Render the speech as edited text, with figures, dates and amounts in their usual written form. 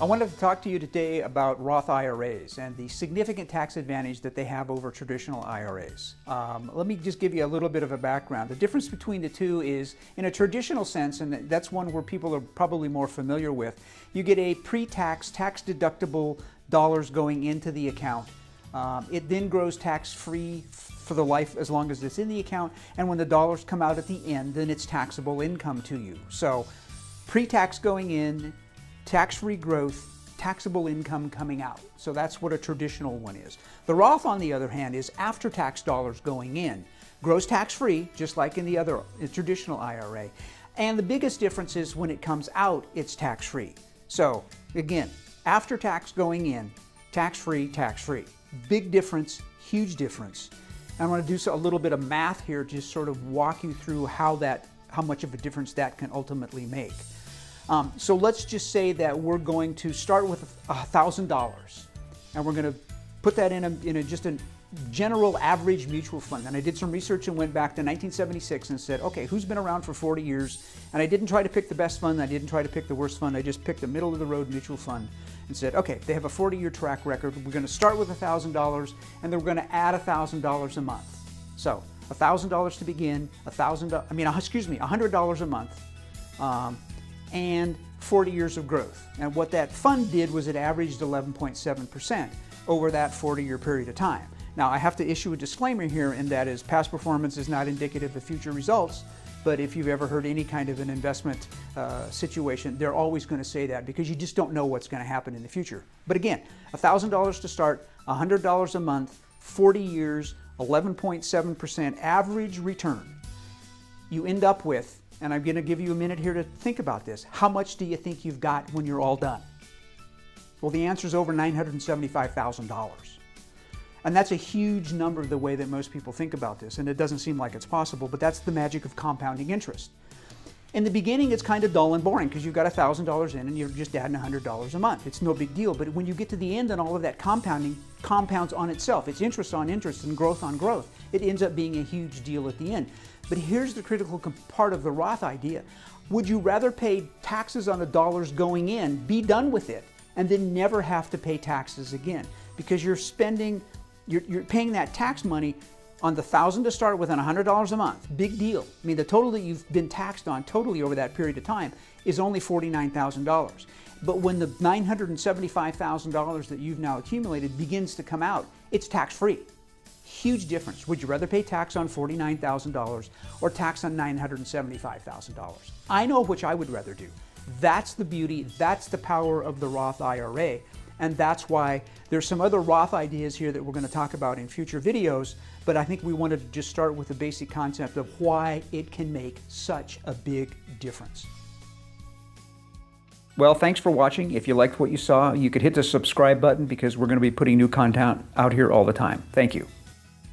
I wanted to talk to you today about Roth IRAs and the significant tax advantage that they have over traditional IRAs. Let me just give you a little bit of a background. The difference between the two is, in a traditional sense, and that's one where people are probably more familiar with, you get a pre-tax, tax-deductible dollars going into the account. It then grows tax-free for the life as long as it's in the account, and when the dollars come out at the end, then it's taxable income to you. So pre-tax going in, tax-free growth, taxable income coming out. So that's what a traditional one is. The Roth, on the other hand, is after-tax dollars going in. Grows tax-free, just like in the other traditional IRA. And the biggest difference is when it comes out, it's tax-free. So again, after-tax going in, tax-free, tax-free. Big difference, huge difference. I want to do a little bit of math here, just sort of walk you through how much of a difference that can ultimately make. So let's just say that we're going to start with $1,000, and we're going to put that in just a general average mutual fund. And I did some research and went back to 1976 and said, okay, who's been around for 40 years? And I didn't try to pick the best fund, I didn't try to pick the worst fund, I just picked a middle of the road mutual fund and said, okay, they have a 40-year track record. We're going to start with $1,000, and then we're going to add $1,000 a month. So $1,000 to begin, $100 a month. And 40 years of growth. And what that fund did was it averaged 11.7% over that 40-year period of time. Now, I have to issue a disclaimer here, and that is past performance is not indicative of future results, but if you've ever heard any kind of an investment situation, they're always going to say that because you just don't know what's going to happen in the future. But again, $1,000 to start, $100 a month, 40 years, 11.7% average return. You end up with, and I'm going to give you a minute here to think about this. How much do you think you've got when you're all done? Well, the answer is over $975,000. And that's a huge number the way that most people think about this, and it doesn't seem like it's possible, but that's the magic of compounding interest. In the beginning, it's kind of dull and boring because you've got $1,000 in and you're just adding $100 a month. It's no big deal, but when you get to the end and all of that compounding compounds on itself, it's interest on interest and growth on growth, it ends up being a huge deal at the end. But here's the critical part of the Roth idea. Would you rather pay taxes on the dollars going in, be done with it, and then never have to pay taxes again? Because you're paying that tax money on the $1,000 to start with and $100 a month. Big deal. I mean, the total that you've been taxed on totally over that period of time is only $49,000. But when the $975,000 that you've now accumulated begins to come out, it's tax-free. Huge difference. Would you rather pay tax on $49,000 or tax on $975,000? I know which I would rather do. That's the beauty, that's the power of the Roth IRA, and that's why there's some other Roth ideas here that we're going to talk about in future videos, but I think we wanted to just start with the basic concept of why it can make such a big difference. Well, thanks for watching. If you liked what you saw, you could hit the subscribe button because we're going to be putting new content out here all the time. Thank you.